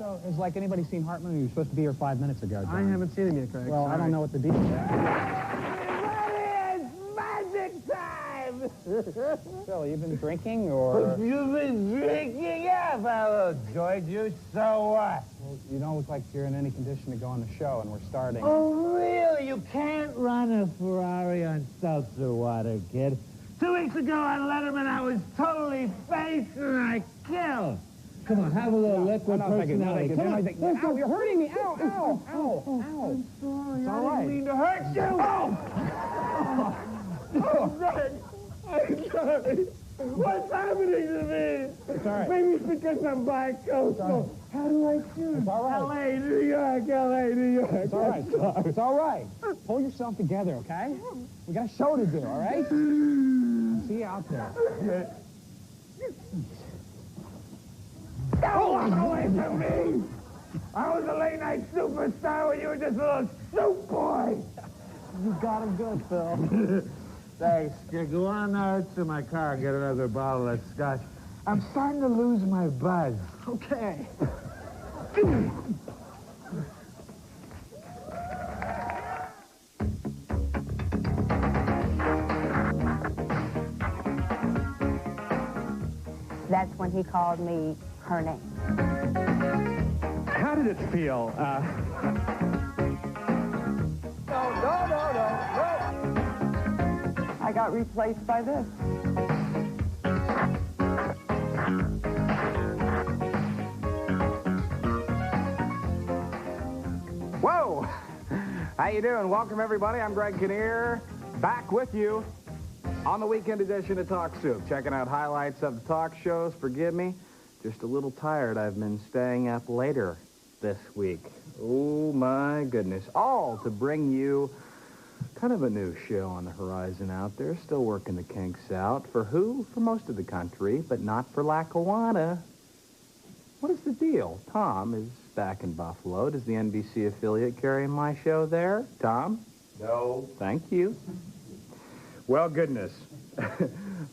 So, has like anybody seen Hartman? You were supposed to be here 5 minutes ago, John. I haven't seen him yet, Craig. Well, sorry. I don't know what the deal is. It's magic time! Phil, you've been drinking, or...? You've been drinking? Yeah, if I enjoyed you, so what? Well, you don't look like you're in any condition to go on the show, and we're starting. Oh, really? You can't run a Ferrari on seltzer water, kid. 2 weeks ago on Letterman, I was totally faced and I killed. Come on, have a little liquid personality. Come on. Ow, you're hurting me. Ow, ow, ow, ow. I'm sorry. It's all I right. didn't mean to hurt you. Oh, Greg. I'm sorry. What's happening to me? It's all right. Maybe it's because I'm bicoastal. How do I choose? It's all right. L.A., New York, L.A., New York. It's all right. It's all right. Pull yourself together, okay? We got a show to do, all right? I'll see you out there. Don't walk away from me! I was a late-night superstar when you were just a little soup boy. You got him good, Phil. Thanks. Go on now to my car and get another bottle of scotch. I'm starting to lose my buzz. Okay. That's when he called me her name. How did it feel? I got replaced by this. Whoa! How you doing? Welcome, everybody. I'm Greg Kinnear, back with you on the weekend edition of Talk Soup. Checking out highlights of the talk shows. Forgive me, just a little tired. I've been staying up later this week. Oh, my goodness. All to bring you kind of a new show on the horizon out there. Still working the kinks out. For who? For most of the country, but not for Lackawanna. What is the deal? Tom is back in Buffalo. Does the NBC affiliate carry my show there? Tom? No. Thank you. Well, goodness.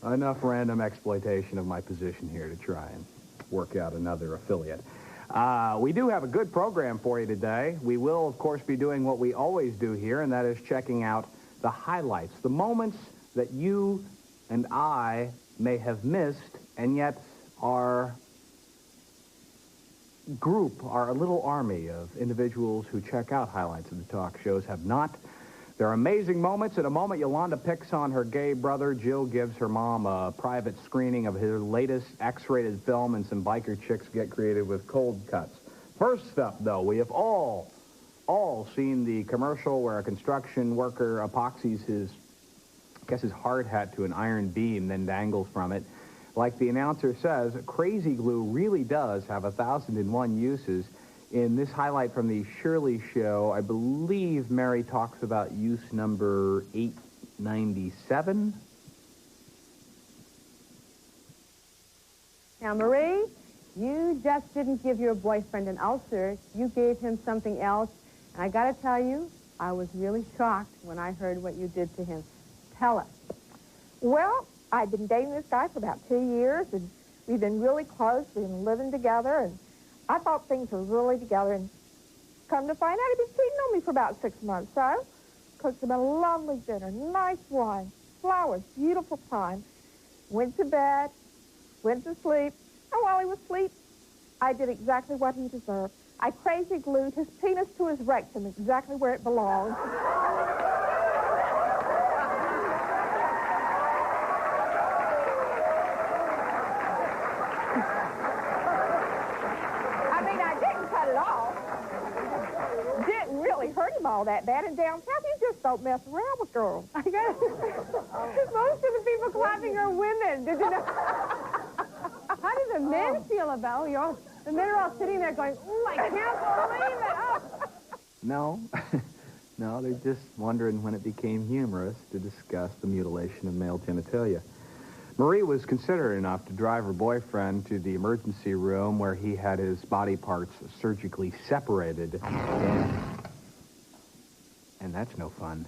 Enough random exploitation of my position here to try and work out another affiliate. We do have a good program for you today. We will, of course, be doing what we always do here, and that is checking out the highlights, the moments that you and I may have missed, and yet our group, our little army of individuals who check out highlights of the talk shows have not. There are amazing moments. In a moment, Yolanda picks on her gay brother. Jill gives her mom a private screening of his latest X-rated film, and some biker chicks get creative with cold cuts. First up, though, we have all seen the commercial where a construction worker epoxies his hard hat to an iron beam, then dangles from it. Like the announcer says, crazy glue really does have 1,001 uses. In this highlight from the Shirley Show, I believe Mary talks about use number 897. Now, Marie, you just didn't give your boyfriend an ulcer. You gave him something else. And I got to tell you, I was really shocked when I heard what you did to him. Tell us. Well, I'd been dating this guy for about 2 years, and we've been really close. We've been living together, and I thought things were really together, and come to find out he'd been cheating on me for about 6 months. So, cooked him a lovely dinner, nice wine, flowers, beautiful time. Went to bed, went to sleep, and while he was asleep, I did exactly what he deserved. I crazy glued his penis to his rectum, exactly where it belonged. Didn't really hurt him all that bad. And down south, you just don't mess around with girls. Most of the people clapping are women. Did you know? How do the men feel about it? The men are all sitting there going, "Ooh, I can't believe it." Oh. No. No, they're just wondering when it became humorous to discuss the mutilation of male genitalia. Marie was considerate enough to drive her boyfriend to the emergency room where he had his body parts surgically separated. And that's no fun.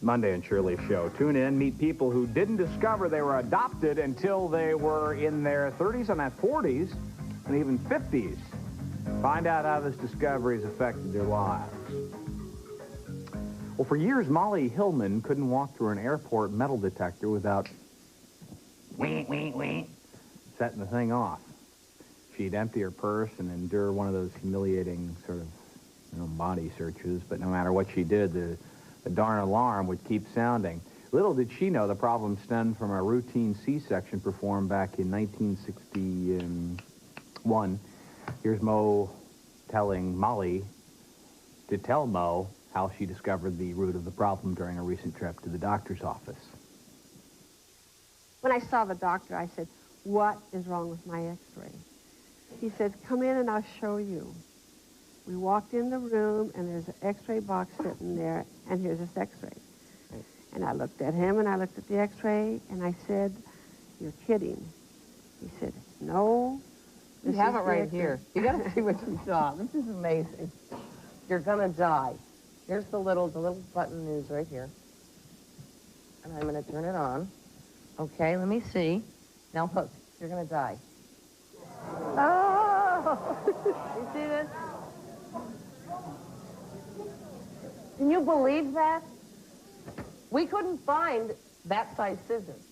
Monday and Shirley's show. Tune in, meet people who didn't discover they were adopted until they were in their 30s and 40s and even 50s. Find out how this discovery has affected their lives. Well, for years, Molly Hillman couldn't walk through an airport metal detector without setting the thing off. She'd empty her purse and endure one of those humiliating sort of body searches, but no matter what she did, the darn alarm would keep sounding. Little did she know the problem stemmed from a routine C-section performed back in 1961. Here's Mo telling Molly to tell Mo how she discovered the root of the problem during a recent trip to the doctor's office. When I saw the doctor, I said, "What is wrong with my x-ray?" He said, "Come in and I'll show you." We walked in the room, and there's an x-ray box sitting there, and here's this x-ray. And I looked at him, and I looked at the x-ray, and I said, "You're kidding." He said, "No." You have it right here. You got to see what you saw. This is amazing. You're going to die. Here's the little button is right here. And I'm going to turn it on. Okay, let me see. Now look, you're going to die. Oh! You see this? Can you believe that? We couldn't find that size scissors.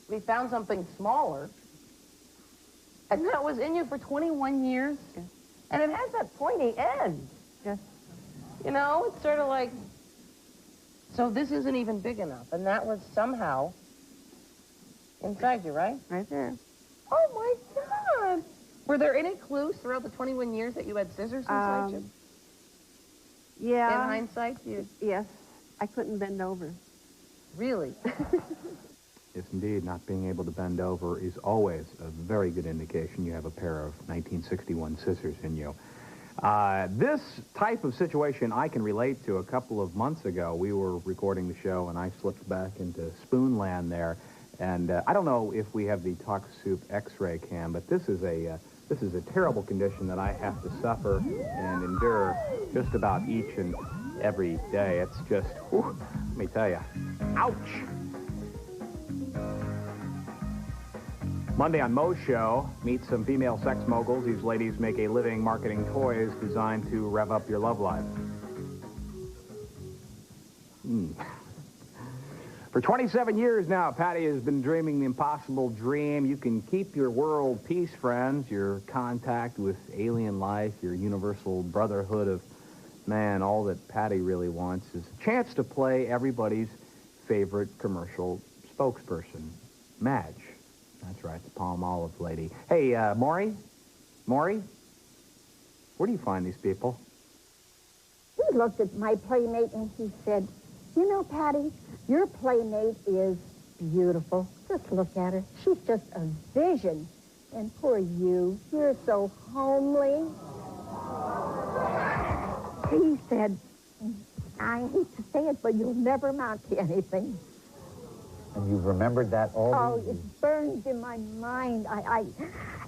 We found something smaller. And that was in you for 21 years. Yes. And it has that pointy end. Yes. You know, it's sort of like, so this isn't even big enough. And that was somehow inside you, right? Right there. Oh, my God. Were there any clues throughout the 21 years that you had scissors inside you? Yeah. In hindsight, you... Yes. I couldn't bend over. Really? Yes, indeed. Not being able to bend over is always a very good indication you have a pair of 1961 scissors in you. This type of situation I can relate to. A couple of months ago, we were recording the show, and I slipped back into Spoonland there. And I don't know if we have the Talk Soup X-ray cam, but this is a terrible condition that I have to suffer and endure just about each and every day. It's just, whew, let me tell you, ouch. Monday on Mo's show, meet some female sex moguls. These ladies make a living marketing toys designed to rev up your love life. For 27 years now, Patty has been dreaming the impossible dream. You can keep your world peace, friends, your contact with alien life, your universal brotherhood of man. All that Patty really wants is a chance to play everybody's favorite commercial spokesperson, Madge. That's right, the Palm Olive lady. Hey, Maury? Maury? Where do you find these people? He looked at my playmate and he said, "You know, Patty, your playmate is beautiful. Just look at her. She's just a vision. And poor you, you're so homely." He said, "I hate to say it, but you'll never amount to anything." And you've remembered that all Oh, these it burns in my mind.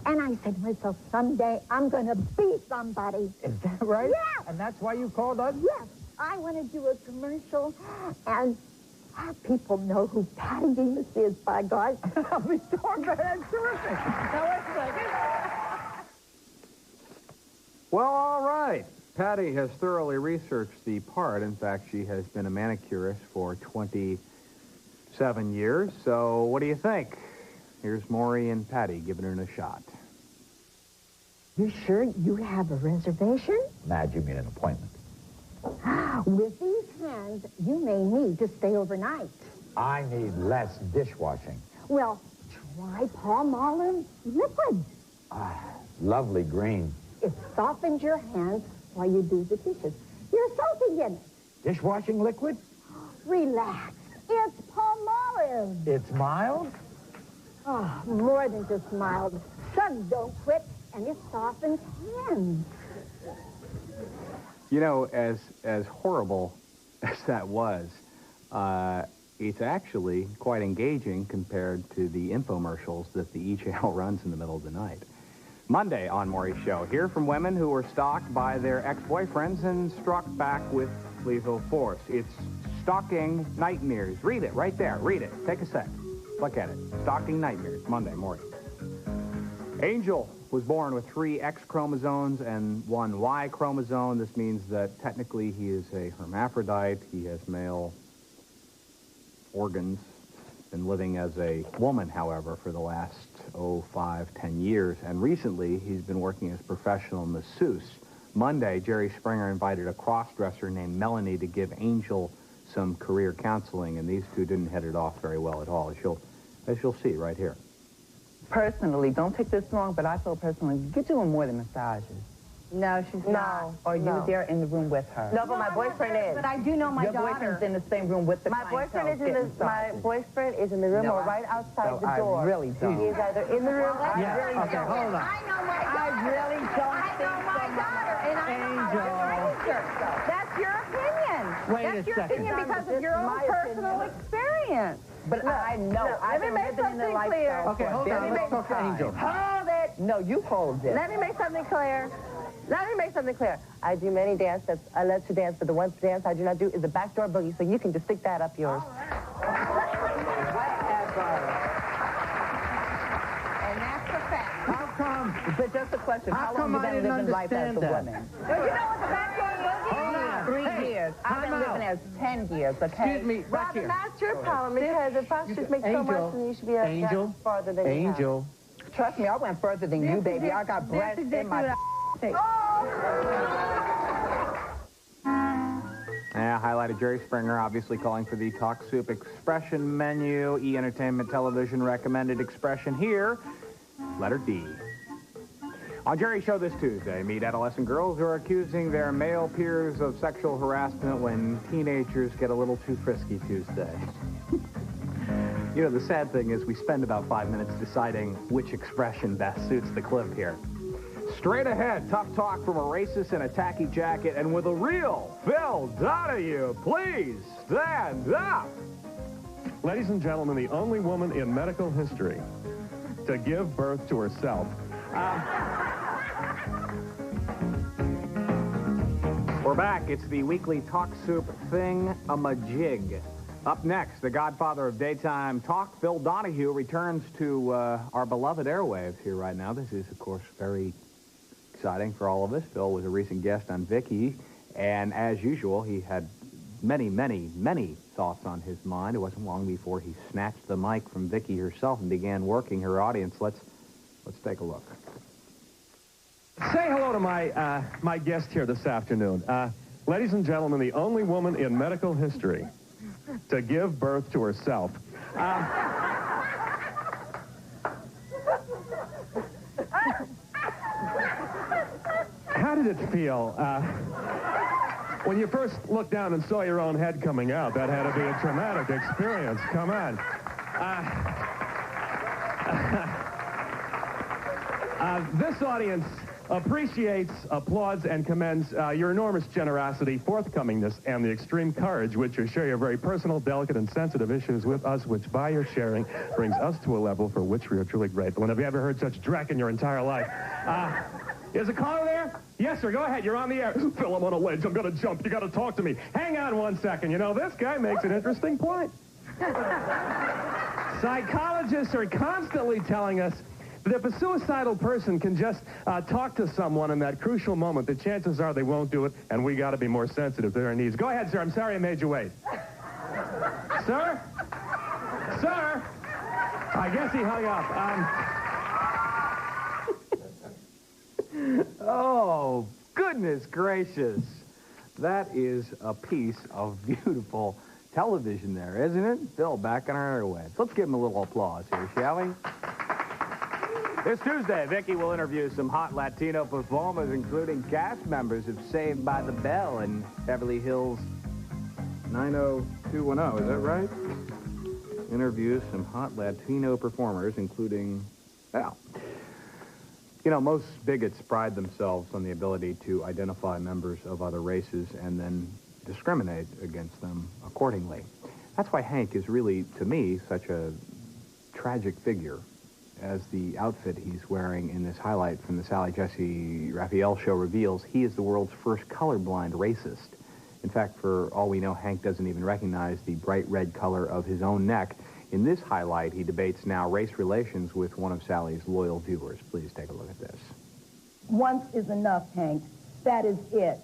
And I said to myself, someday I'm going to be somebody. Is that right? Yes. And that's why you called us? Yes, I want to do a commercial and have people know who Patty Demas is, by God. I'll be darned, that's terrific. Now, wait a second. Well, all right. Patty has thoroughly researched the part. In fact, she has been a manicurist for 27 years. So what do you think? Here's Maury and Patty giving it a shot. You sure you have a reservation? Madge, you mean an appointment? With these hands, you may need to stay overnight. I need less dishwashing. Well, try Palm Olive liquid. Lovely green. It softens your hands while you do the dishes. You're soaking in it. Dishwashing liquid? Relax. It's Palm Olive. It's mild? Oh, more than just mild. Sun don't quit, and it softens hands. You know, as horrible as that was, it's actually quite engaging compared to the infomercials that the E! Channel runs in the middle of the night. Monday on Maury's show, hear from women who were stalked by their ex-boyfriends and struck back with lethal force. It's Stalking Nightmares. Read it right there. Read it. Take a sec. Look at it. Stalking Nightmares. Monday, Maury. Angel was born with 3 X chromosomes and 1 Y chromosome. This means that technically he is a hermaphrodite. He has male organs. Been living as a woman, however, for the last, 5-10 years. And recently, he's been working as a professional masseuse. Monday, Jerry Springer invited a cross-dresser named Melanie to give Angel some career counseling, and these two didn't hit it off very well at all, as you'll see right here. Personally, don't take this wrong, but I feel personally, you're doing more than massages. No, she's not. Or you there in the room with her? No, but my boyfriend is. But I do know my Your daughter. boyfriend's in the same room with the My boyfriend is clientele in the getting boyfriend is in the room No, or I- right outside so the door. I really don't. He is either in the room. Yeah, really okay, don't. hold on. I know my daughter. I really don't I know my daughter, and I know how to raise her. That's your opinion. Wait That's a your second. opinion because of your own My personal opinion. experience. But I know. I've let me been make living in the something clear. lifestyle Okay, for a hold on. very Let's long talk to time. Angel. Hold it. No, you hold it. Let me make something clear. Let me make something clear. I do many dances. I let you dance, but the one dance I do not do is the backdoor boogie, so you can just stick that up yours. And that's the fact. How come? But just a question. How How come long I you been didn't living life as a understand that? woman? Don't you know what the backdoor boogie Hold is? on. 3 Hey, years. I've been time out. living as 10 years, okay? Excuse me, back Robin, here. that's your problem because if I should make so Angel, much, then you should be able to Angel, get farther than you have. Angel. Trust me, I went further than you, baby. I got breasts in my... Yeah, highlighted Jerry Springer, obviously calling for the Talk Soup expression menu. E! Entertainment Television recommended expression here, letter D. On Jerry's show this Tuesday, meet adolescent girls who are accusing their male peers of sexual harassment when teenagers get a little too frisky Tuesday. You know, the sad thing is we spend about 5 minutes deciding which expression best suits the clip here. Straight ahead, tough talk from a racist in a tacky jacket and with a real Phil Donahue. Please stand up. Ladies and gentlemen, the only woman in medical history to give birth to herself. We're back. It's the weekly Talk Soup thing-a-majig. Up next, the godfather of daytime talk, Phil Donahue, returns to our beloved airwaves here right now. This is, of course, very exciting for all of us. Phil was a recent guest on Vicky, and as usual, he had many, many, many thoughts on his mind. It wasn't long before he snatched the mic from Vicky herself and began working her audience. Let's take a look. Say hello to my guest here this afternoon. Ladies and gentlemen, the only woman in medical history to give birth to herself. How did it feel when you first looked down and saw your own head coming out? That had to be a traumatic experience. Come on. This audience appreciates, applauds, and commends your enormous generosity, forthcomingness, and the extreme courage which you share your very personal, delicate, and sensitive issues with us, which by your sharing brings us to a level for which we are truly grateful. And have you ever heard such dreck in your entire life? Is a caller there? Yes, sir. Go ahead. You're on the air. Phil, I'm on a ledge. I'm going to jump. You got to talk to me. Hang on 1 second. You know, this guy makes an interesting point. Psychologists are constantly telling us that if a suicidal person can just talk to someone in that crucial moment, the chances are they won't do it, and we got to be more sensitive to their needs. Go ahead, sir. I'm sorry I made you wait. Sir? Sir? I guess he hung up. Oh, goodness gracious. That is a piece of beautiful television there, isn't it? Phil, back on our airwaves. Let's give him a little applause here, shall we? This Tuesday, Vicky will interview some hot Latino performers, including cast members of Saved by the Bell and Beverly Hills 90210. Is that right? Interviews some hot Latino performers, including, well, you know, most bigots pride themselves on the ability to identify members of other races and then discriminate against them accordingly. That's why Hank is really, to me, such a tragic figure, as the outfit he's wearing in this highlight from the Sally Jesse Raphael show reveals. He is the world's first colorblind racist. In fact, for all we know, Hank doesn't even recognize the bright red color of his own neck. In this highlight, he debates now race relations with one of Sally's loyal viewers. Please take a look at this. Once is enough, Hank. That is it.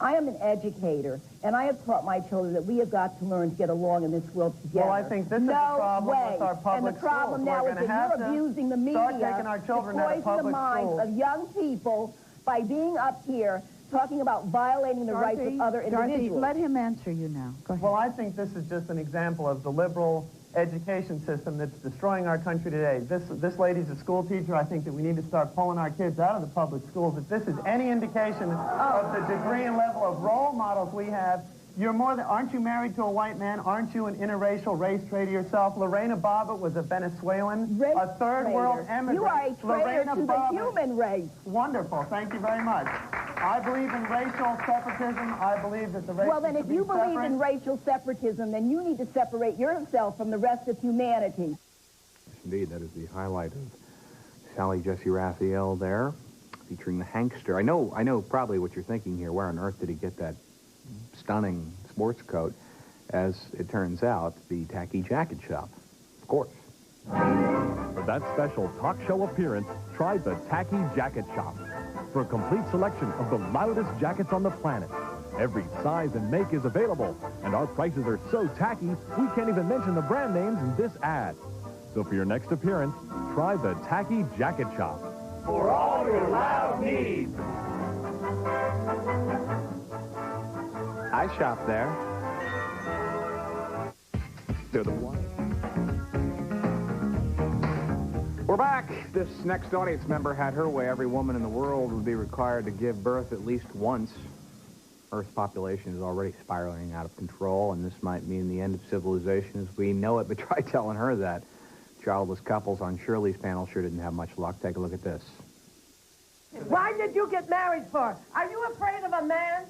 I am an educator, and I have taught my children that we have got to learn to get along in this world together. Well, I think this is the problem with our public schools. And the problem schools. now is that you're abusing the media start taking our children to out of poison the public minds schools. of young people by being up here talking about violating the rights of other individuals. Let him answer you now. Go ahead. Well, I think this is just an example of the liberal education system that's destroying our country today. This lady's a school teacher. I think that we need to start pulling our kids out of the public schools. If this is any indication of the degree and level of role models we have, you're more than, aren't you married to a white man? Aren't you an interracial race traitor yourself? Lorena Bobbitt was a Venezuelan, a third world immigrant. You are a traitor to the human race. Wonderful. Thank you very much. I believe in racial separatism. I believe that the race Well, then if you believe in racial separatism, then you need to separate yourself from the rest of humanity. Indeed, that is the highlight of Sally Jesse Raphael there, featuring the Hankster. I know probably what you're thinking here. Where on earth did he get that stunning sports coat? As it turns out, the Tacky Jacket Shop, of course. For that special talk show appearance, try the Tacky Jacket Shop. For a complete selection of the loudest jackets on the planet. Every size and make is available, and our prices are so tacky, we can't even mention the brand names in this ad. So for your next appearance, try the Tacky Jacket Shop. For all your loud needs. I shop there. They're the one. We're back. This next audience member had her way. Every woman in the world would be required to give birth at least once. Earth's population is already spiraling out of control, and this might mean the end of civilization as we know it. But try telling her that. Childless couples on Shirley's panel sure didn't have much luck. Take a look at this. Why did you get married for? Are you afraid of a man?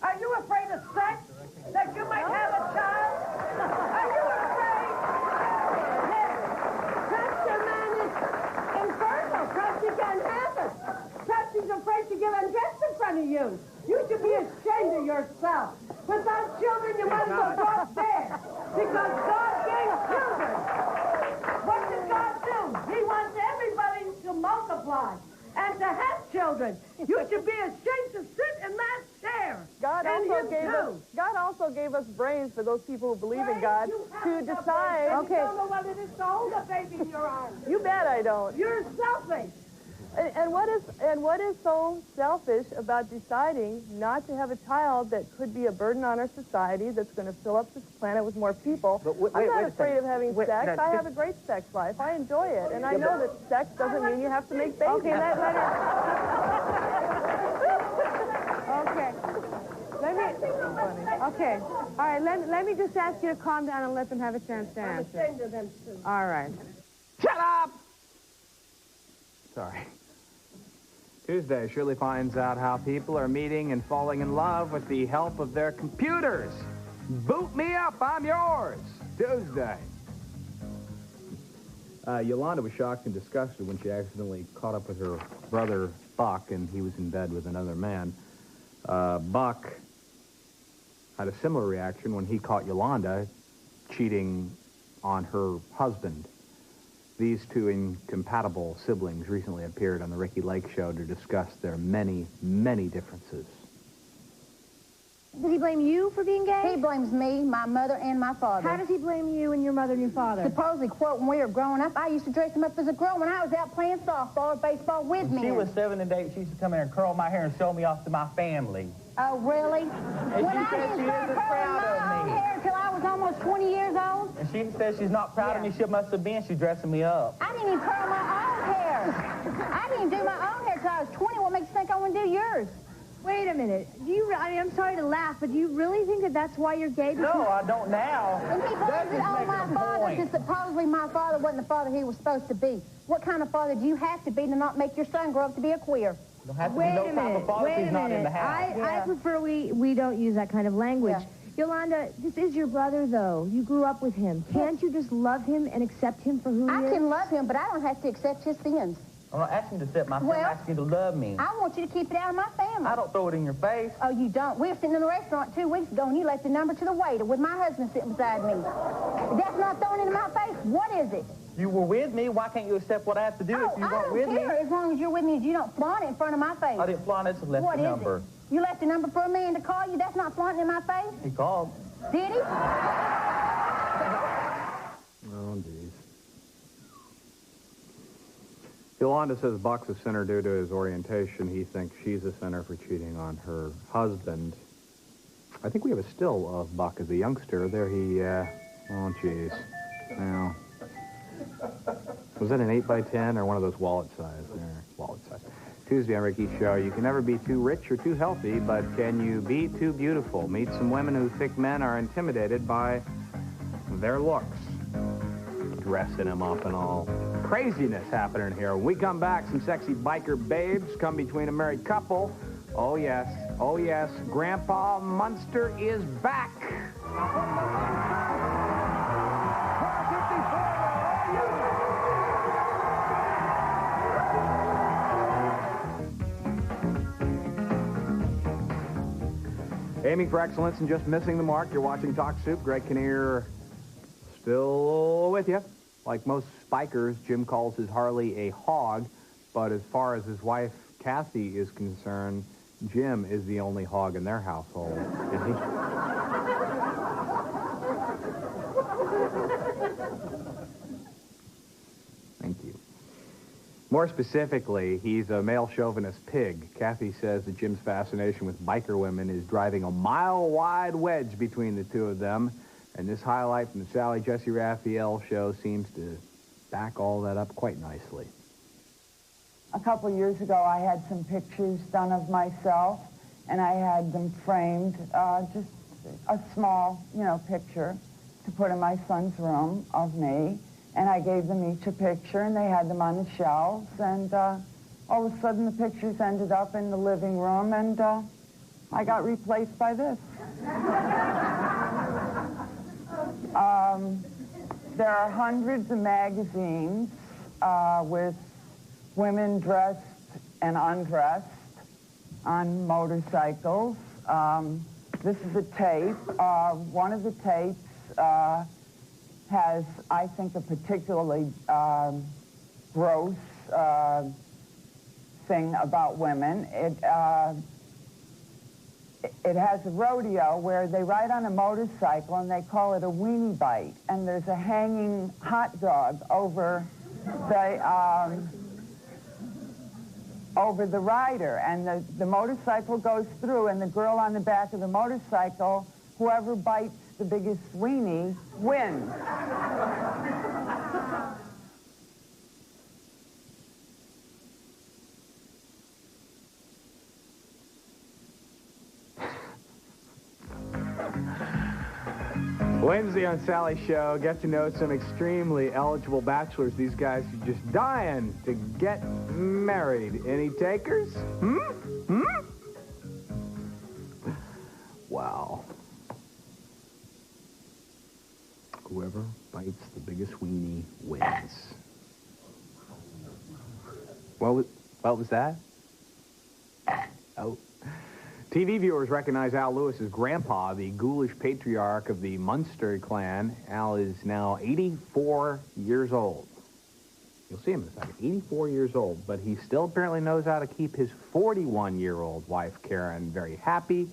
Are you afraid of sex? That you might have a child? Are you afraid? Yes. Perhaps your man is infernal. Perhaps he can't have it. Perhaps he's afraid to get undressed in front of you. You should be ashamed of yourself. Without children, you might as well drop dead. Because God gave children. What did God do? He wants everybody to multiply and to have children. You should be ashamed to sit in that chair. God also gave us brains for those people who believe in God to decide. Okay. You don't know what it is to hold a baby in your arms. You bet I don't. You're selfish. And what is so selfish about deciding not to have a child that could be a burden on our society, that's going to fill up this planet with more people? I'm not afraid of having sex. I have a great sex life. I enjoy it. And I know that sex doesn't mean you have to make babies. Okay, Okay. All right, let me just ask you to calm down and let them have a chance to answer. I'm ashamed of them, too. All right. Shut up! Sorry. Tuesday, Shirley finds out how people are meeting and falling in love with the help of their computers. Boot me up, I'm yours. Tuesday. Yolanda was shocked and disgusted when she accidentally caught up with her brother, Buck, and he was in bed with another man. Buck had a similar reaction when he caught Yolanda cheating on her husband. These two incompatible siblings recently appeared on the Ricky Lake Show to discuss their many, many differences. Does he blame you for being gay? He blames me, my mother, and my father. How does he blame you and your mother and your father? Supposedly, quote, when we were growing up, I used to dress him up as a girl when I was out playing softball or baseball with me. She was 7 and 8. She used to come in and curl my hair and show me off to my family. Oh, really? And when she said she isn't proud of me. Hair till I was almost 20 years old. And she says she's not proud of me. She must have been. She's dressing me up. I didn't even curl my own hair. I didn't do my own hair till I was 20. What makes you think I want to do yours? Wait a minute. I'm sorry to laugh, but do you really think that that's why you're gay? No, I don't now. And he blames it on my father because supposedly my father wasn't the father he was supposed to be. What kind of father do you have to be to not make your son grow up to be a queer? Don't have to be no type of father if he's not in the house. I prefer we don't use that kind of language. Yeah. Yolanda, this is your brother, though. You grew up with him. Can't you just love him and accept him for who he is? I can love him, but I don't have to accept his sins. I'm not asking you to accept my family. Well, I'm asking you to love me. I want you to keep it out of my family. I don't throw it in your face. Oh, you don't? We were sitting in the restaurant 2 weeks ago, and you left the number to the waiter with my husband sitting beside me. If that's not thrown into my face, what is it? You were with me. Why can't you accept what I have to do if you weren't with me? I don't care as long as you're with me and you don't flaunt it in front of my face. I didn't flaunt it, so left What the is number. it? You left a number for a man to call you? That's not flaunting in my face? He called. Did he? Oh, geez. Yolanda says Buck's a sinner due to his orientation. He thinks she's a sinner for cheating on her husband. I think we have a still of Buck as a youngster. There he, oh, geez. Now, was that an 8x10 or one of those wallet size? There, wallet size. Tuesday on Ricky's show. You can never be too rich or too healthy, but can you be too beautiful? Meet some women who think men are intimidated by their looks. Dressing them up and all. Craziness happening here. When we come back, some sexy biker babes come between a married couple. Oh, yes. Oh, yes. Grandpa Munster is back. Aiming for excellence and just missing the mark. You're watching Talk Soup. Greg Kinnear still with you. Like most bikers, Jim calls his Harley a hog, but as far as his wife, Kathy, is concerned, Jim is the only hog in their household, is he? Thank you. More specifically, he's a male chauvinist pig. Kathy says that Jim's fascination with biker women is driving a mile-wide wedge between the two of them. And this highlight from the Sally Jesse Raphael show seems to back all that up quite nicely. A couple of years ago, I had some pictures done of myself, and I had them framed, just a small, picture to put in my son's room of me. And I gave them each a picture, and they had them on the shelves. And all of a sudden, the pictures ended up in the living room, and I got replaced by this. There are hundreds of magazines with women dressed and undressed on motorcycles. This is a tape. One of the tapes has, I think, a particularly gross thing about women. It has a rodeo where they ride on a motorcycle and they call it a weenie bite. And there's a hanging hot dog over the rider. And the motorcycle goes through, and the girl on the back of the motorcycle, whoever bites the biggest weenie, wins. Wednesday on Sally's show, get to know some extremely eligible bachelors. These guys are just dying to get married. Any takers? Wow. Whoever bites the biggest weenie wins. What was that? Oh. TV viewers recognize Al Lewis as Grandpa, the ghoulish patriarch of the Munster clan. Al is now 84 years old. You'll see him in a second. 84 years old, but he still apparently knows how to keep his 41-year-old wife, Karen, very happy.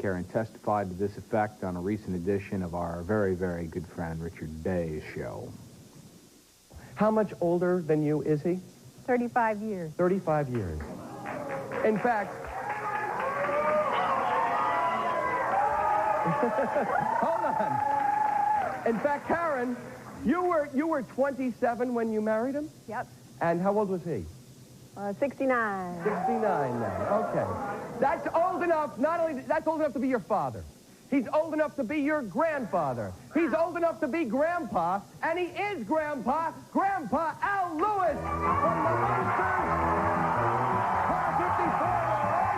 Karen testified to this effect on a recent edition of our very, very good friend Richard Day's show. How much older than you is he? 35 years. 35 years. In fact, hold on. In fact, Karen, you were 27 when you married him? Yep. And how old was he? 69. 69 then. Okay. That's old enough, that's old enough to be your father. He's old enough to be your grandfather. He's old enough to be Grandpa, and he is Grandpa Al Lewis from the Munsters. Car 54,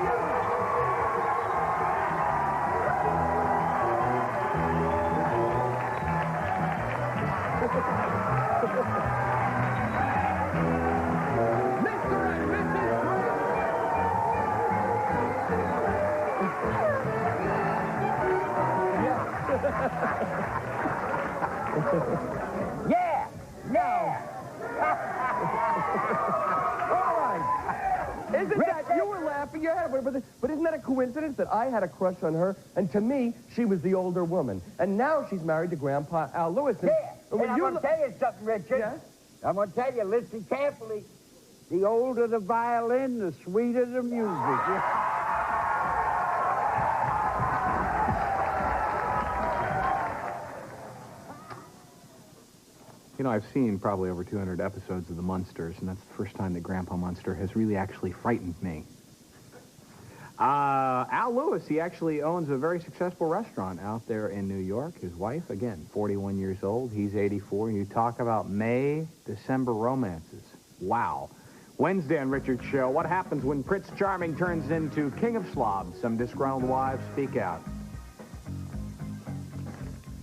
where are you? Yeah! Yeah! All right. Isn't that, you were laughing your head, but isn't that a coincidence that I had a crush on her, and to me, she was the older woman, and now she's married to Grandpa Al Lewis. And, And I'm going to tell you something, Richard. Yes? I'm going to tell you, listen carefully. The older the violin, the sweeter the music. You know, I've seen probably over 200 episodes of The Munsters, and that's the first time that Grandpa Munster has really actually frightened me. Al Lewis, he actually owns a very successful restaurant out there in New York. His wife, again, 41 years old. He's 84. You talk about May, December romances. Wow. Wednesday on Richard's show, what happens when Prince Charming turns into King of Slobs? Some disgruntled wives speak out.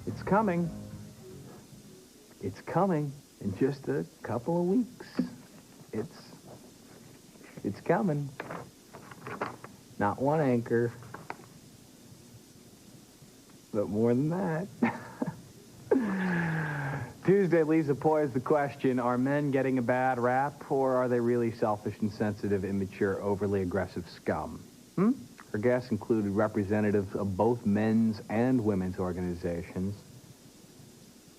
It's coming. It's coming in just a couple of weeks. It's coming. Not one anchor, but more than that. Tuesday leaves poised the question, are men getting a bad rap, or are they really selfish, insensitive, immature, overly aggressive scum? Our guests included representatives of both men's and women's organizations.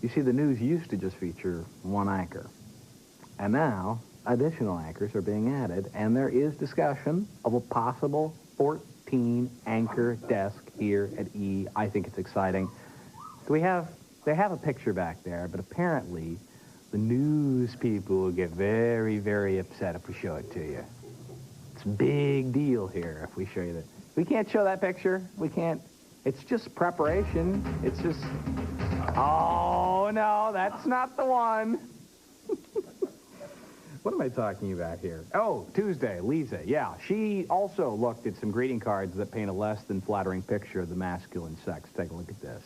You see, the news used to just feature one anchor. And now, additional anchors are being added, and there is discussion of a possible 14-anchor desk here at E. I think it's exciting. They have a picture back there, but apparently the news people will get very, very upset if we show it to you. It's a big deal here if we show you that. We can't show that picture. We can't. It's just preparation. It's just... Oh, no, that's not the one. What am I talking about here? Oh, Tuesday, Lisa. Yeah, she also looked at some greeting cards that paint a less than flattering picture of the masculine sex. Take a look at this.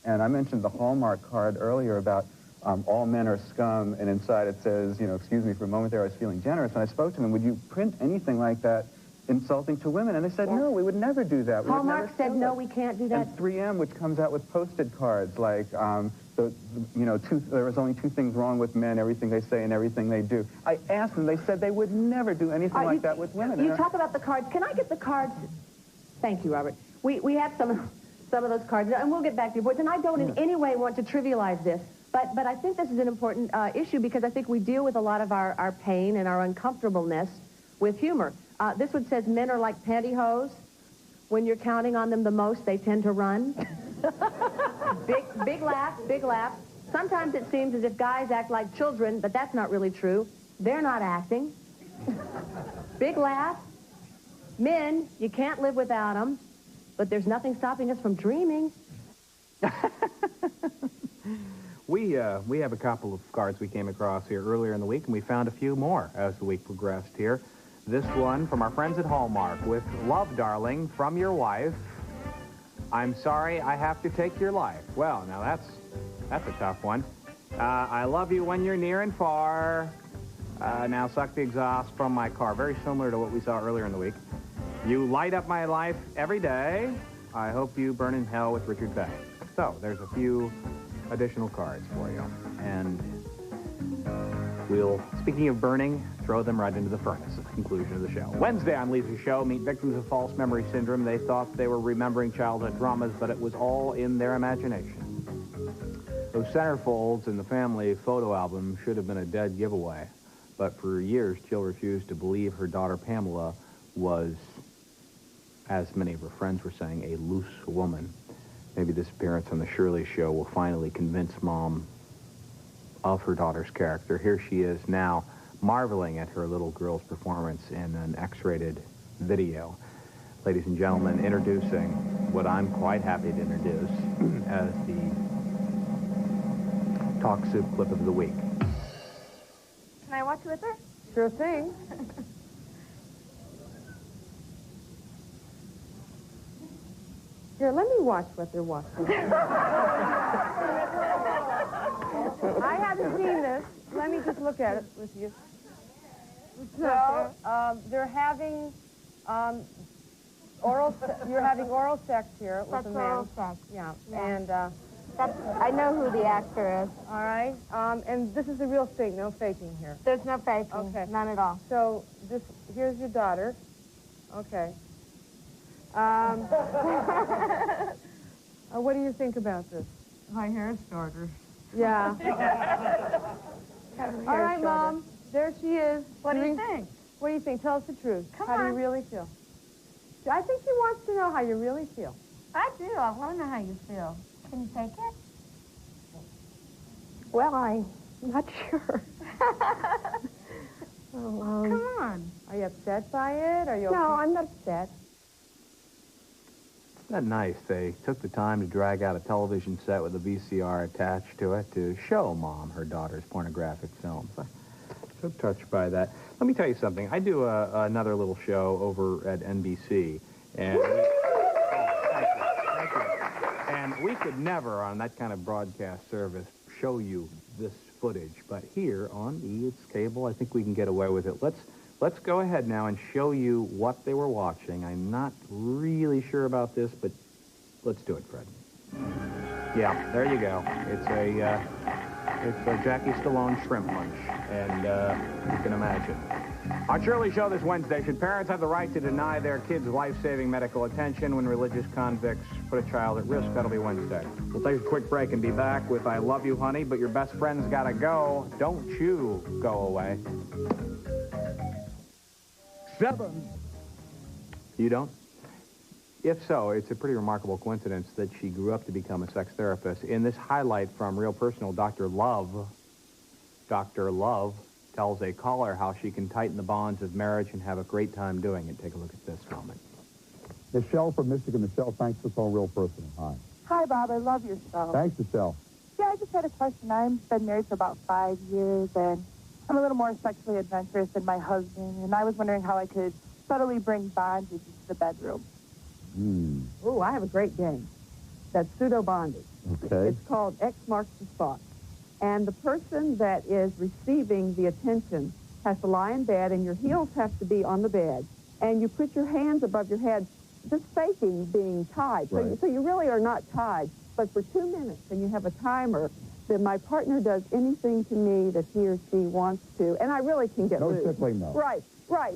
And I mentioned the Hallmark card earlier about all men are scum, and inside it says, you know, excuse me, for a moment there I was feeling generous. And I spoke to them, would you print anything like that insulting to women? And they said, no, we would never do that. Hallmark said, no, we can't do that. And 3M, which comes out with posted cards, like, there was only two things wrong with men, everything they say and everything they do. I asked them, they said they would never do anything like that with women. You talk about the cards. Can I get the cards? Thank you, Robert. We have some of those cards, and we'll get back to your points. And I don't in any way want to trivialize this, but I think this is an important issue because I think we deal with a lot of our pain and our uncomfortableness with humor. This one says men are like pantyhose. When you're counting on them the most, they tend to run. Big laugh, big laugh. Sometimes it seems as if guys act like children, but that's not really true. They're not acting. Big laugh. Men, you can't live without them, but there's nothing stopping us from dreaming. We have a couple of cards we came across here earlier in the week, and we found a few more as the week progressed here. This one from our friends at Hallmark with Love, Darling, from your wife. I'm sorry I have to take your life. Well, now that's a tough one. I love you when you're near and far. Now suck the exhaust from my car. Very similar to what we saw earlier in the week. You light up my life every day. I hope you burn in hell with Richard Bay. So there's a few additional cards for you. And we'll, speaking of burning, throw them right into the furnace at the conclusion of the show. Wednesday on Lisa's show, meet victims of false memory syndrome. They thought they were remembering childhood dramas, but it was all in their imagination. Those centerfolds in the family photo album should have been a dead giveaway. But for years, Jill refused to believe her daughter Pamela was, as many of her friends were saying, a loose woman. Maybe this appearance on the Shirley Show will finally convince Mom of her daughter's character. Here she is now, marveling at her little girl's performance in an X-rated video. Ladies and gentlemen, introducing what I'm quite happy to introduce as the Talk Soup clip of the week. Can I watch with her? Sure thing. Here, let me watch what they're watching. I haven't seen this. Let me just look at it with you. So, they're having you're having oral sex here with a man. Oral sex. Yeah. Yeah. And I know who the actor is. All right. And this is the real thing, no faking here. There's no faking. Okay. None at all. So here's your daughter. Okay. What do you think about this? My hair starter. Yeah. All right, Mom. There she is. What do you think? What do you think? Tell us the truth. Come How do on. you really feel? I think she wants to know how you really feel. I do. I want to know how you feel. Can you take it? Well, I'm not sure. Come on. Are you upset by it? Are you okay? No, I'm not upset. Isn't that nice? They took the time to drag out a television set with a VCR attached to it to show Mom her daughter's pornographic films. I'm so touched by that. Let me tell you something. I do another little show over at NBC, and thank you. And we could never, on that kind of broadcast service, show you this footage. But here on it's cable, I think we can get away with it. Let's go ahead now and show you what they were watching. I'm not really sure about this, but let's do it, Fred. Yeah, there you go. It's a Jackie Stallone shrimp lunch, and you can imagine. On Shirley Show this Wednesday, should parents have the right to deny their kids life-saving medical attention when religious convicts put a child at risk? That'll be Wednesday. We'll take a quick break and be back with I Love You, Honey, but your best friend's gotta go. Don't you go away. 7. You don't? If so, it's a pretty remarkable coincidence that she grew up to become a sex therapist. In this highlight from Real Personal, Dr. Love tells a caller how she can tighten the bonds of marriage and have a great time doing it. Take a look at this moment. Michelle from Michigan. Michelle, thanks for calling Real Personal. Hi. Hi, Bob. I love your show. Thanks, Michelle. Yeah, I just had a question. I've been married for about 5 years, and I'm a little more sexually adventurous than my husband, and I was wondering how I could subtly bring bondage into the bedroom. Oh, I have a great game. That's pseudo bondage. Okay. It's called X marks the spot. And the person that is receiving the attention has to lie in bed, and your heels have to be on the bed. And you put your hands above your head, just faking being tied. Right. So you really are not tied. But for 2 minutes, and you have a timer, that my partner does anything to me that he or she wants to, and I really can get loose. No tickling, no. Right.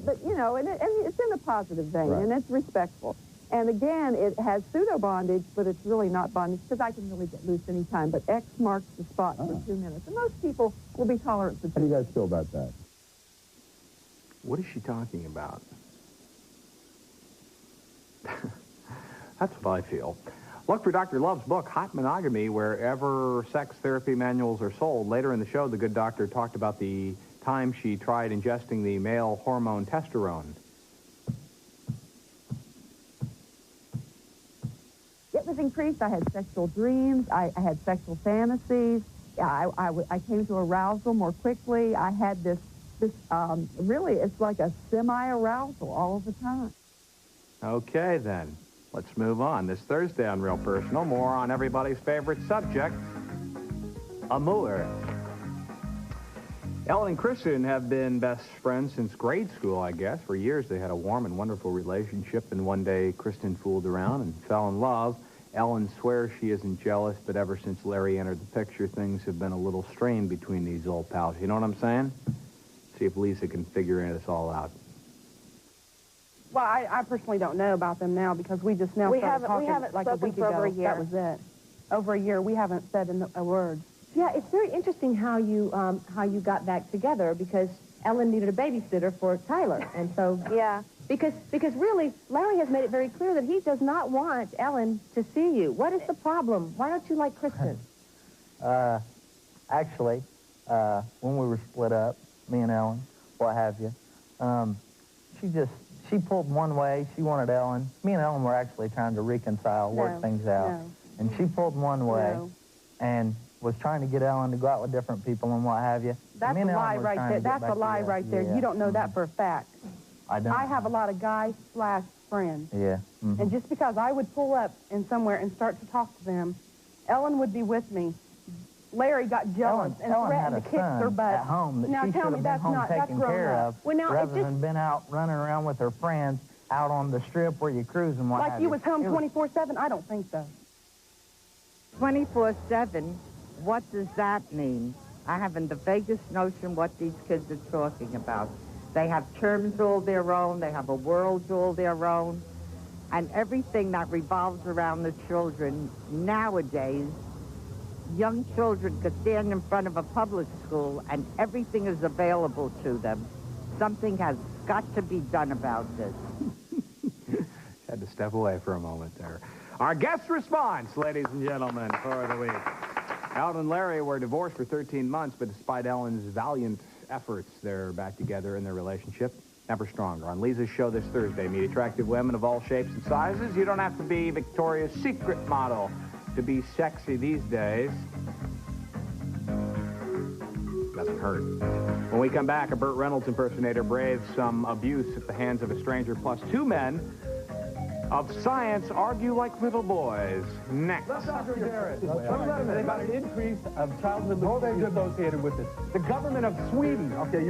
But, you know, and it's in a positive vein, Right. and it's respectful. And again, it has pseudo bondage, but it's really not bondage because I can really get loose anytime. But X marks the spot for 2 minutes. And most people will be tolerant for 2 How do you guys feel about that? What is she talking about? That's what I feel. Look for Dr. Love's book, Hot Monogamy, wherever sex therapy manuals are sold. Later in the show, the good doctor talked about the time she tried ingesting the male hormone testosterone. It was increased. I had sexual dreams. I had sexual fantasies. I came to arousal more quickly. I had this really, it's like a semi-arousal all of the time. Okay, then. Let's move on. This Thursday on Real Personal, more on everybody's favorite subject, amour. Ellen and Kristen have been best friends since grade school, I guess. For years, they had a warm and wonderful relationship, and one day, Kristen fooled around and fell in love. Ellen swears she isn't jealous, but ever since Larry entered the picture, things have been a little strained between these old pals. You know what I'm saying? See if Lisa can figure this all out. Well, I personally don't know about them now because we just now started talking like a week ago. Over a year. That was it. Over a year, we haven't said a word. Yeah, it's very interesting how you got back together because Ellen needed a babysitter for Tyler, and so Yeah. because really Larry has made it very clear that he does not want Ellen to see you. What is the problem? Why don't you like Kristen? Actually, when we were split up, me and Ellen, what have you, she pulled one way. She wanted Ellen. Me and Ellen were actually trying to reconcile, work things out. And she pulled one way and was trying to get Ellen to go out with different people and what have you. That's a lie right there. That's a lie right there. You don't know that for a fact. I don't. I have a lot of guys/friends. Yeah. Mm-hmm. And just because I would pull up in somewhere and start to talk to them, Ellen would be with me. Larry got jealous and threatened to kick her butt. At home that she should have been home taken care of, rather than been out running around with her friends out on the strip where you cruise and what have like you was home 24/7? I don't think so. 24/7, what does that mean? I haven't the vaguest notion what these kids are talking about. They have terms all their own. They have a world all their own. And everything that revolves around the children nowadays, young children could stand in front of a public school and everything is available to them. Something has got to be done about this. Had to step away for a moment there. Our guest response, ladies and gentlemen, for the week. Ellen and Larry were divorced for 13 months, but despite Ellen's valiant efforts, they're back together in their relationship, ever stronger. On Lisa's show this Thursday, meet attractive women of all shapes and sizes. You don't have to be Victoria's Secret model to be sexy these days. Doesn't hurt. When we come back, a Burt Reynolds impersonator braves some abuse at the hands of a stranger, plus two men of science argue like little boys. Next. Dr. Garrett, about an increase of childhood leukemia associated with this. The government of Sweden, you're taking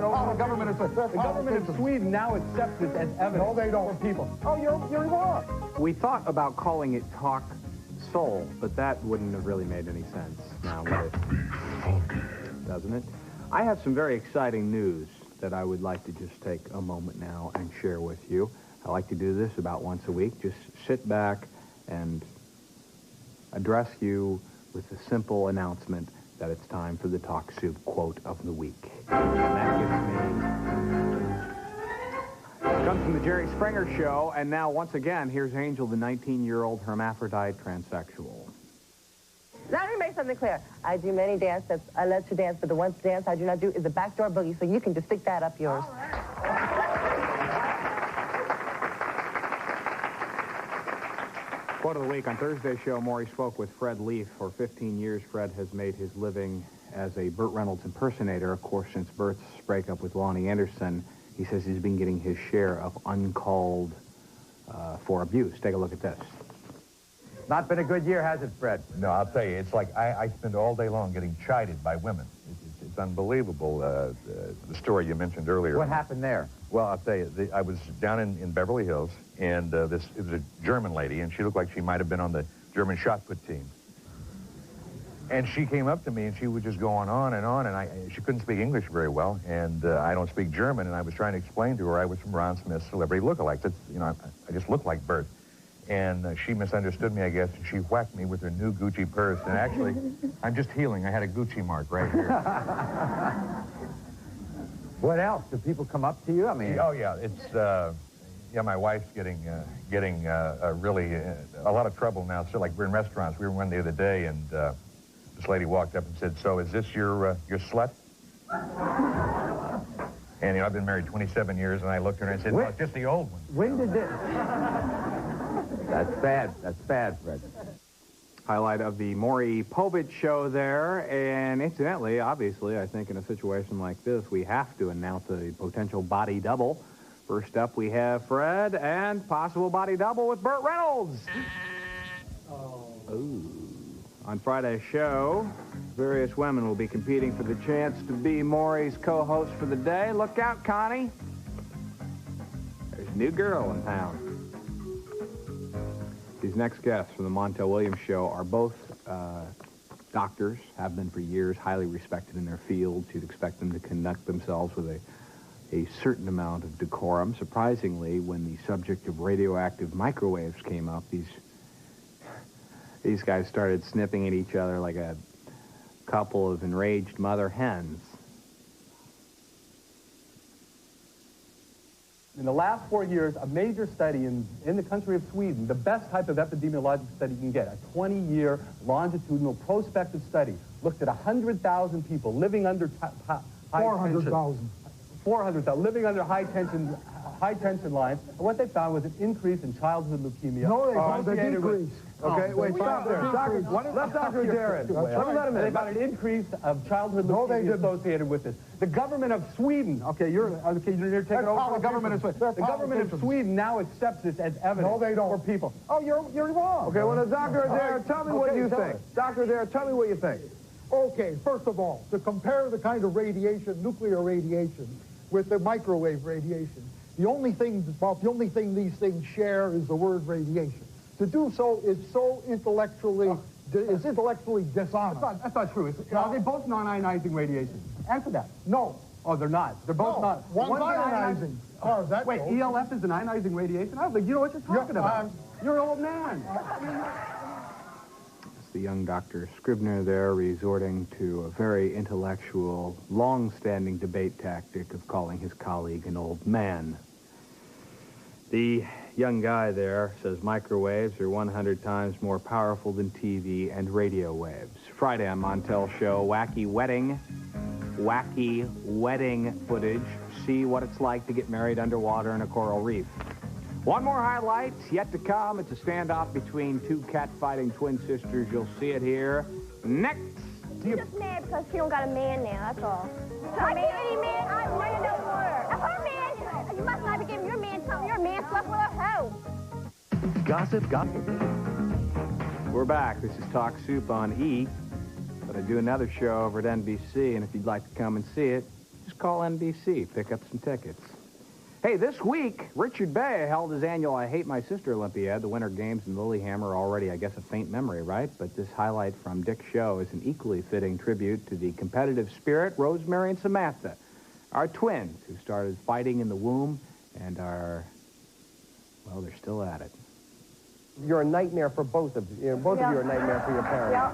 over. The government of Sweden now accepts this as evidence. No, they don't. For people. Oh, you're wrong. We thought about calling it Talk Soul, but that wouldn't have really made any sense. Now, doesn't it? I have some very exciting news that I would like to just take a moment now and share with you. I like to do this about once a week. Just sit back and address you with a simple announcement that it's time for the Talk Soup quote of the week. And that comes from the Jerry Springer Show. And now, once again, here's Angel, the 19-year-old hermaphrodite transsexual. Let me make something clear. I do many dances. I let you dance, but the one dance I do not do is the backdoor boogie, so you can just stick that up yours. Quote of the week. On Thursday's show, Maury spoke with Fred Leaf. For 15 years, Fred has made his living as a Burt Reynolds impersonator. Of course, since Burt's breakup with Lonnie Anderson, he says he's been getting his share of uncalled for abuse. Take a look at this. Not been a good year, has it, Fred? No, I'll tell you, it's like I spend all day long getting chided by women. It's unbelievable, the story you mentioned earlier. What happened there? Well, I'll tell you, I was down in Beverly Hills, and it was a German lady, and she looked like she might have been on the German shot put team. And she came up to me, and she was just going on, and she couldn't speak English very well, and I don't speak German, and I was trying to explain to her I was from Ron Smith's Celebrity Lookalikes. I just look like Burt. And she misunderstood me, I guess, and she whacked me with her new Gucci purse. And actually, I'm just healing. I had a Gucci mark right here. What else? Do people come up to you? I mean... Oh, yeah. It's, my wife's getting really a lot of trouble now. So, like, we're in restaurants. We were in one the other day, and this lady walked up and said, "So, is this your slut?" And, I've been married 27 years, and I looked at her and I said, "No, it's just the old one." When did this... That's bad. That's bad, Fred. Highlight of the Maury Povich show there. And incidentally, obviously, I think in a situation like this, we have to announce a potential body double. First up, we have Fred and possible body double with Burt Reynolds. Ooh. On Friday's show, various women will be competing for the chance to be Maury's co-host for the day. Look out, Connie. There's a new girl in town. These next guests from the Montel Williams Show are both doctors, have been for years, highly respected in their fields. You'd expect them to conduct themselves with a certain amount of decorum. Surprisingly, when the subject of radioactive microwaves came up, these guys started snipping at each other like a couple of enraged mother hens. In the last 4 years, a major study in the country of Sweden, the best type of epidemiologic study you can get, a 20-year longitudinal prospective study, looked at 100,000 people living under high 400,000. 400,000 living under high tension lines. And what they found was an increase in childhood leukemia. No, they found a decrease. Okay, wait, stop there. Let Dr. Darren. Let me about an increase of childhood leukemia associated with this. The government of Sweden, you're taking over the government of Sweden. The government of Sweden now accepts this as evidence for people. Oh, you're wrong. Okay, well, Dr. Adair, tell me what you think. Dr. Adair, tell me what you think. Okay, first of all, to compare the kind of radiation, nuclear radiation, with the microwave radiation, the only thing these things share is the word radiation. To do so is so intellectually, is intellectually dishonest. That's not true. Are they both non-ionizing radiation? Answer that. No. Oh, they're not. They're both not. One's ionizing. As far as that Wait, goes. ELF is an ionizing radiation? I don't think you know what you're talking about. You're an old man. It's the young Dr. Scribner there resorting to a very intellectual, long-standing debate tactic of calling his colleague an old man. The young guy there says microwaves are 100 times more powerful than TV and radio waves. Friday on Montel's show, wacky wedding footage. See what it's like to get married underwater in a coral reef. One more highlight yet to come. It's a standoff between two cat-fighting twin sisters. You'll see it here next. She's just mad because she don't got a man now, that's all. I can't any man, I want to know more. Her man, you must not be giving your man something. Your man slept with a hoe. Gossip. We're back. This is Talk Soup on E. But I do another show over at NBC, and if you'd like to come and see it, just call NBC, pick up some tickets. Hey, this week, Richard Bay held his annual I Hate My Sister Olympiad. The Winter Games in Lillehammer are already, I guess, a faint memory, right? But this highlight from Dick's show is an equally fitting tribute to the competitive spirit, Rosemary and Samantha, our twins who started fighting in the womb and are, well, they're still at it. You're a nightmare for both of you. Both of you are a nightmare for your parents. Yeah.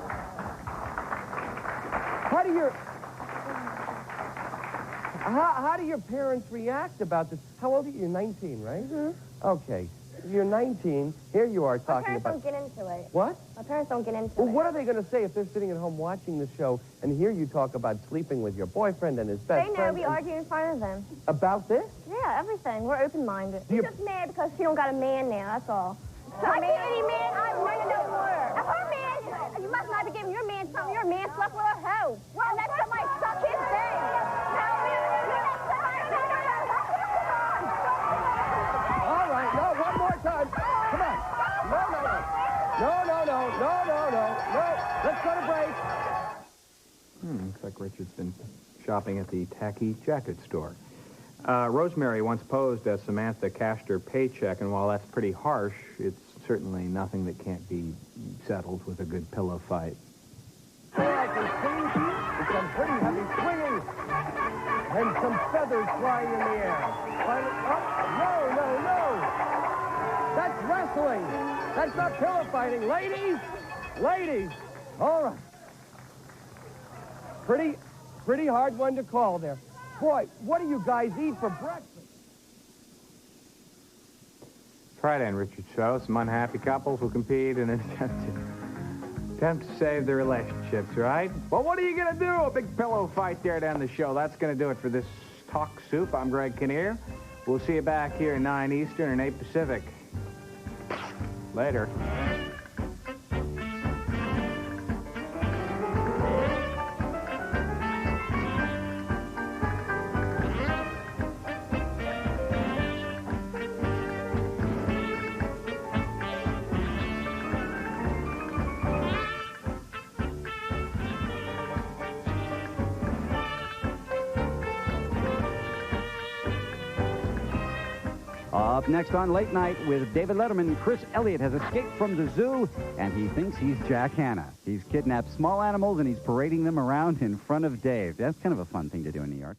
How do your parents react about this? How old are you? You're 19, right? Mm-hmm. Okay. You're 19. Here you are talking about... My parents don't get into it. What? My parents don't get into it. Well, what are they going to say if they're sitting at home watching the show and hear you talk about sleeping with your boyfriend and his best friend? They know we argue in front of them. About this? Yeah, everything. We're open-minded. She's just mad because she don't got a man now, that's all. I can't any man, I want to know more. Her man, you must not be giving your man something. Your man slept with a hoe. Well, and that's somebody suck his thing. All right, no, one more time. Come on. No. Let's go to break. Looks like Richard's been shopping at the tacky jacket store. Rosemary once posed as Samantha cashed her paycheck, and while that's pretty harsh, it's certainly nothing that can't be settled with a good pillow fight. I can see some pretty heavy swinging and some feathers flying in the air. No. That's wrestling. That's not pillow fighting. Ladies. All right. Pretty hard one to call there. Boy, what do you guys eat for breakfast? Friday on Richard's show, some unhappy couples will compete in an attempt to save their relationships, right? Well, what are you going to do? A big pillow fight there to end the show. That's going to do it for this Talk Soup. I'm Greg Kinnear. We'll see you back here at 9 Eastern and 8 Pacific. Later. Up next on Late Night with David Letterman, Chris Elliott has escaped from the zoo, and he thinks he's Jack Hanna. He's kidnapped small animals, and he's parading them around in front of Dave. That's kind of a fun thing to do in New York.